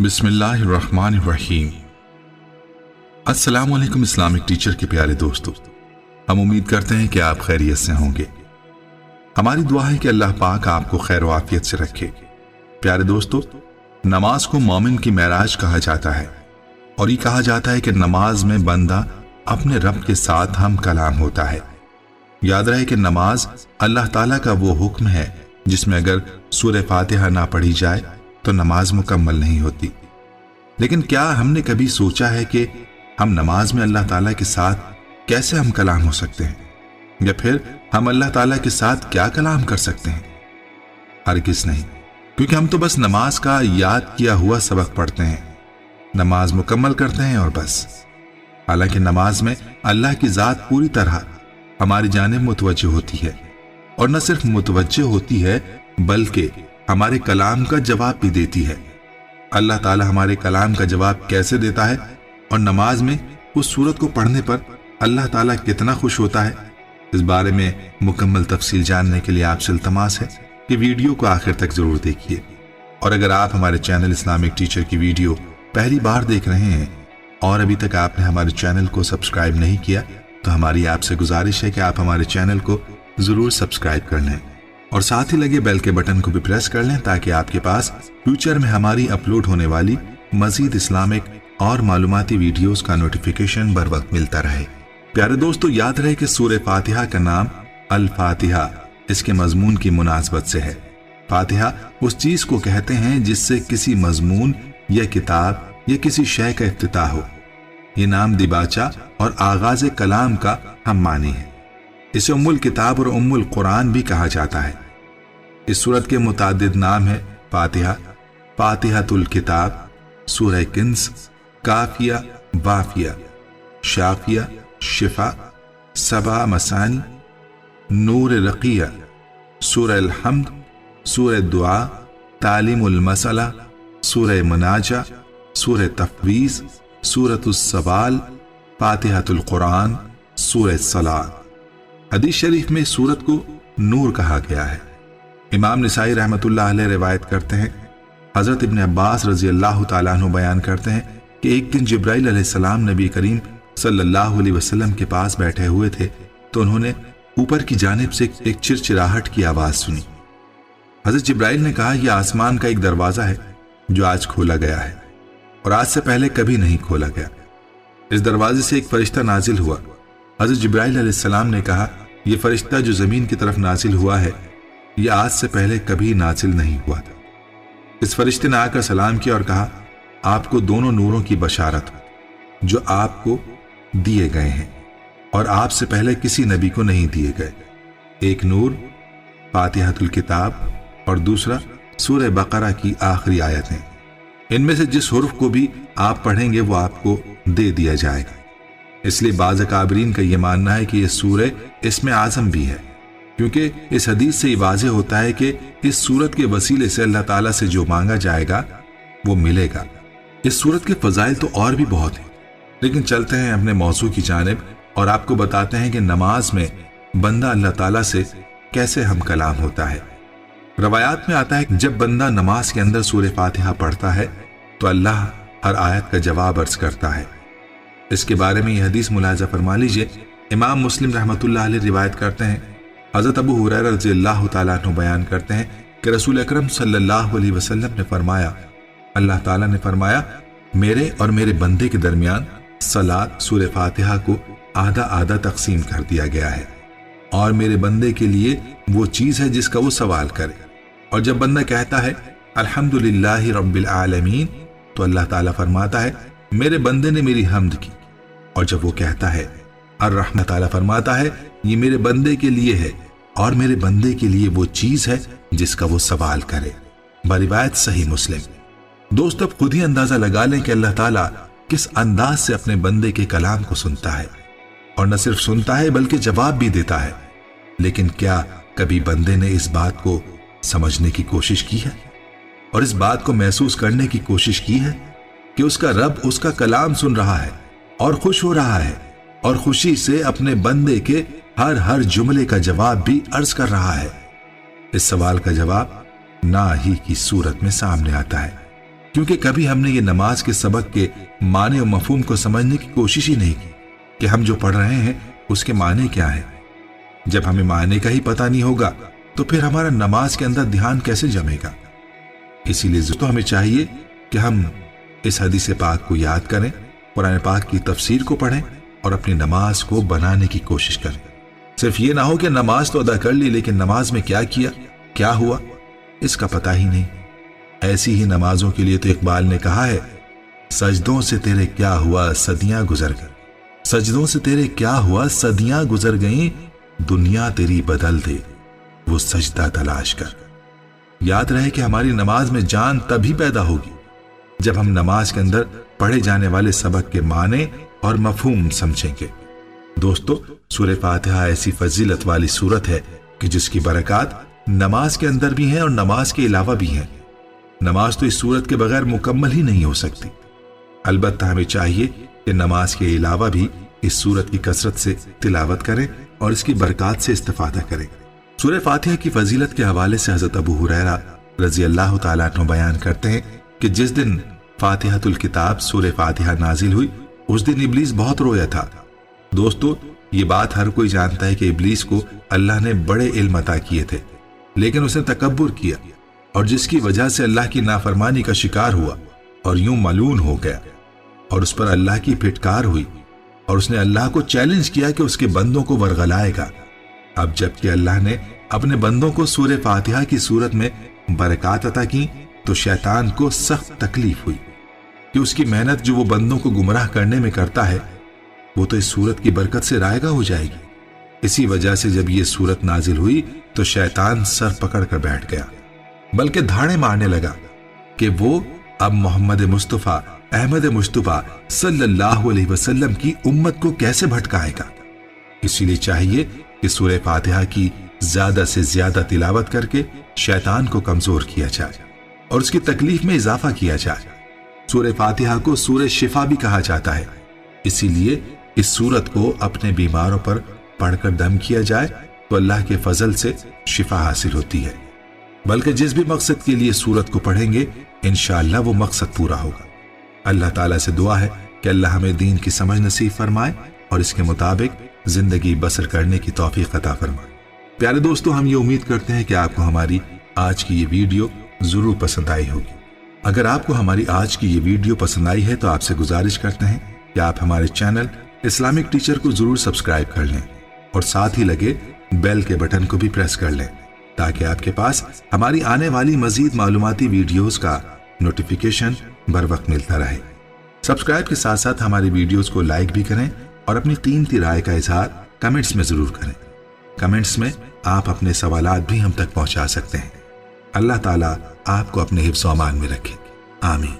बिस्मिल्लाहिर्रहमानिर्रहीम। अस्सलाम वालेकुम इस्लामिक टीचर के प्यारे दोस्तों, हम उम्मीद करते हैं कि आप खैरियत से होंगे। हमारी दुआ है कि अल्लाह पाक आपको खैर आफियत से रखे। प्यारे दोस्तों, नमाज को मोमिन की मेराज कहा जाता है और ये कहा जाता है कि नमाज में बंदा अपने रब के साथ हम कलाम होता है। याद रहे कि नमाज अल्लाह ताला का वो हुक्म है जिसमें अगर सूरह फातिहा ना पढ़ी जाए तो नमाज मुकम्मल नहीं होती। लेकिन क्या हमने कभी सोचा है कि हम नमाज में अल्लाह ताला के साथ कैसे हम कलाम हो सकते हैं, या फिर हम अल्लाह ताला के साथ क्या कलाम कर सकते हैं? हरगिज़ नहीं, क्योंकि हम तो बस नमाज का याद किया हुआ सबक पढ़ते हैं, नमाज मुकम्मल करते हैं और बस। हालांकि नमाज में अल्लाह की ज़ात पूरी तरह हमारी जानिब मुतवज्जह होती है, और न सिर्फ मुतवज्जह होती है बल्कि हमारे कलाम का जवाब भी देती है। अल्लाह ताला हमारे कलाम का जवाब कैसे देता है और नमाज में उस सूरत को पढ़ने पर अल्लाह ताला कितना खुश होता है, इस बारे में मुकम्मल तफसील जानने के लिए आपसे इल्तमास है कि वीडियो को आखिर तक जरूर देखिए। और अगर आप हमारे चैनल इस्लामिक टीचर की वीडियो पहली बार देख रहे हैं और अभी तक आपने हमारे चैनल को सब्सक्राइब नहीं किया, तो हमारी आपसे गुजारिश है कि आप हमारे चैनल को जरूर सब्सक्राइब कर लें और साथ ही लगे बेल के बटन को भी प्रेस कर लें, ताकि आपके पास फ्यूचर में हमारी अपलोड होने वाली मजीद इस्लामिक और मालूमाती वीडियोस का नोटिफिकेशन बर वक्त मिलता रहे। प्यारे दोस्तों, याद रहे कि सूरह फातिहा का नाम अल फातिहा इसके मजमून की मुनासबत से है। फातिहा उस चीज को कहते हैं जिससे किसी मजमून या किताब या किसी शय का इफ्तिताह हो। ये नाम दिबाचा और आगाज कलाम का हम मानी है। इसे उम्मुल किताब और उम्मुल कुरान भी कहा जाता है। इस सूरत के मुतादिद नाम है फातिहा, फातिहातुल किताब, सूरह किन्स, काफिया, वाफिया, शाफिया, शिफा, सबा मसानी, नूर रकिया, सूरह अल हम्द, सूरह दुआ, तालीमुल मसला, सूरह मनाजा, सूरह तफवीज, सूरतुस सवाल, फातिहातुल कुरान, सूरह सलात। हदीस शरीफ में सूरत को नूर कहा गया है। इमाम निसाई रहमतुल्लाह अलैह रिवायत करते हैं, हजरत इब्न अब्बास रजी अल्लाह ताला अन्हु बयान करते हैं कि एक दिन जिब्राइल अलैहिस्सलाम नबी करीम सल्लल्लाहु अलैहि वसल्लम के पास बैठे हुए थे, तो उन्होंने ऊपर की जानिब से एक चिरचिराहट की आवाज सुनी। हजरत जिब्राइल ने कहा, यह आसमान का एक दरवाजा है जो आज खोला गया है और आज से पहले कभी नहीं खोला गया। इस दरवाजे से एक फरिश्ता नाजिल हुआ। हजरत जिब्राइल अलैहिस्सलाम ने कहा, यह फरिश्ता जो जमीन की तरफ नाजिल हुआ है, यह आज से पहले कभी नाजिल नहीं हुआ था। इस फरिश्ते ने आकर सलाम किया और कहा, आपको दोनों नूरों की बशारत हो जो आपको दिए गए हैं और आपसे पहले किसी नबी को नहीं दिए गए। एक नूर फातिहातुल किताब और दूसरा सूरह बकरा की आखिरी आयतें। इनमें से जिस हुर्फ को भी आप पढ़ेंगे वो आपको दे दिया जाएगा। इसलिए बाज़ अकाबरीन का यह मानना है कि यह सूरह इसमें आज़म भी है, क्योंकि इस हदीस से ये वाज़ेह होता है कि इस सूरत के वसीले से अल्लाह ताला से जो मांगा जाएगा वो मिलेगा। इस सूरत के फजाइल तो और भी बहुत हैं, लेकिन चलते हैं अपने मौजू की जानिब और आपको बताते हैं कि नमाज में बंदा अल्लाह ताला से कैसे हम कलाम होता है। रवायात में आता है कि जब बंदा नमाज के अंदर सूरह फातिहा पढ़ता है तो अल्लाह हर आयत का जवाब अर्ज करता है। इसके बारे में यह हदीस मुलाजा फरमा लीजिए। इमाम मुस्लिम रहमतुल्लाह अलैह रिवायत करते हैं, हजरत अबू हुरैरा रज़ियल्लाहु ताला अन्हु बयान करते हैं कि रसूल अकरम सल्लल्लाहु अलैहि वसल्लम ने फरमाया, अल्लाह ताला ने फरमाया, मेरे और मेरे बंदे के दरमियान सलात सूरह फातिहा को आधा आधा तकसीम कर दिया गया है और मेरे बंदे के लिए वो चीज है जिसका वो सवाल करे। और जब बंदा कहता है अल्हम्दुलिल्लाहि रब्बिल आलमीन, तो अल्लाह ताला फरमाता है, मेरे बंदे ने मेरी हम्द की। और जब वो कहता है अर्रहमान, ताला फरमाता है, ये मेरे बंदे के लिए है और मेरे बंदे के लिए वो चीज है जिसका वो सवाल करे। बरिवायत सही मुस्लिम। दोस्त, अब खुद ही अंदाजा लगा लें कि अल्लाह ताला किस अंदाज से अपने बंदे के कलाम को सुनता है, और न सिर्फ सुनता है बल्कि जवाब भी देता है। लेकिन क्या कभी बंदे ने इस बात को समझने की कोशिश की है और इस बात को महसूस करने की कोशिश की है कि उसका रब उसका कलाम सुन रहा है और खुश हो रहा है और खुशी से अपने बंदे के हर जुमले का जवाब भी अर्ज कर रहा है? इस सवाल का जवाब ना ही की सूरत में सामने आता है। क्योंकि कभी हमने ये नमाज के सबक के माने और मफहूम को समझने की कोशिश ही नहीं की कि हम जो पढ़ रहे हैं उसके माने क्या है। जब हमें माने का ही पता नहीं होगा तो फिर हमारा नमाज के अंदर ध्यान कैसे जमेगा। इसीलिए तो हमें चाहिए कि हम इस हदीस पाक को याद करें, कुरान पाक की तफसीर को पढ़ें और अपनी नमाज को बनाने की कोशिश करें। सिर्फ ये ना हो कि नमाज तो अदा कर ली लेकिन नमाज में क्या किया, क्या हुआ, इसका पता ही नहीं। ऐसी ही नमाजों के लिए तो इकबाल ने कहा है, सजदों से तेरे क्या हुआ सदियां गुजर गई, सजदों से तेरे क्या हुआ सदियां गुजर गई, दुनिया तेरी बदल दे वो सजदा तलाश कर। याद रहे कि हमारी नमाज में जान तभी पैदा होगी जब हम नमाज के अंदर पढ़े जाने वाले सबक के माने और मफहूम समझेंगे। दोस्तों, सूरह फातिहा ऐसी फजीलत वाली सूरत है कि जिसकी बरकत नमाज के अंदर भी हैं और नमाज के अलावा भी हैं। नमाज तो इस सूरत के बगैर मुकम्मल ही नहीं हो सकती। अलबत्ता हमें चाहिए कि नमाज के अलावा भी इस सूरत की कसरत से तिलावत करें और इसकी बरकत से इस्तिफादा करें। सूरह फातिहा की फजीलत के हवाले से हजरत अबू हुरैरा रजी अल्लाह तआला अन्हु बयान करते हैं कि जिस दिन फातिहातुल किताब सूरह फातिहा नाजिल हुई उस दिन इब्लीस बहुत रोया था। दोस्तों, ये बात हर कोई जानता है कि इब्लीस को अल्लाह ने बड़े इल्म अता किए थे, लेकिन उसने तकब्बुर किया और जिसकी वजह से अल्लाह की नाफरमानी का शिकार हुआ और यूं मलून हो गया और उस पर अल्लाह की फिटकार हुई और उसने अल्लाह को चैलेंज किया कि उसके बंदों को वरगलाएगा। अब जबकि अल्लाह ने अपने बंदों को सूरह फातिहा की सूरत में बरकत अता की तो शैतान को सख्त तकलीफ हुई कि उसकी मेहनत जो वो बंदों को गुमराह करने में करता है वो तो इस सूरत की बरकत से रायगा हो जाएगी। इसी वजह से जब ये सूरत नाजिल हुई तो शैतान सर पकड़ कर बैठ गया, बल्कि धाड़े मारने लगा कि वो अब मोहम्मद मुस्तफा अहमद मुस्तफा सल्लल्लाहु अलैहि वसल्लम की उम्मत को कैसे भटकाएगा। इसीलिए चाहिए कि सूरह फातिहा की ज्यादा से ज्यादा तिलावत करके शैतान को कमजोर किया जाए और उसकी तकलीफ में इजाफा किया जाए। सूरह फातिहा को सूरह शिफा भी कहा जाता है, इसीलिए इस सूरत को अपने बीमारों पर पढ़कर दम किया जाए तो अल्लाह के फजल से शिफा हासिल होती है। बल्कि जिस भी मकसद के लिए सूरत को पढ़ेंगे इंशाअल्लाह वो मकसद पूरा होगा। अल्लाह ताला से दुआ है कि अल्लाह हमें दीन की समझ नसीब फरमाए और इसके मुताबिक जिंदगी बसर करने की तौफीक अता फरमाए। प्यारे दोस्तों, हम ये उम्मीद करते हैं कि आपको हमारी आज की ये वीडियो जरूर पसंद आई होगी। अगर आपको हमारी आज की ये वीडियो पसंद आई है तो आपसे गुजारिश करते हैं कि आप हमारे चैनल इस्लामिक टीचर को जरूर सब्सक्राइब कर लें और साथ ही लगे बेल के बटन को भी प्रेस कर लें ताकि आपके पास हमारी आने वाली मजीद मालूमाती वीडियोस का नोटिफिकेशन बर वक्त मिलता रहे। सब्सक्राइब के साथ साथ हमारी वीडियोस को लाइक भी करें और अपनी कीमती राय का इजहार कमेंट्स में जरूर करें। कमेंट्स में आप अपने सवालात भी हम तक पहुंचा सकते हैं। अल्लाह ताला आपको अपने हिफ्ज़-ओ-अमान में रखे। आमीन।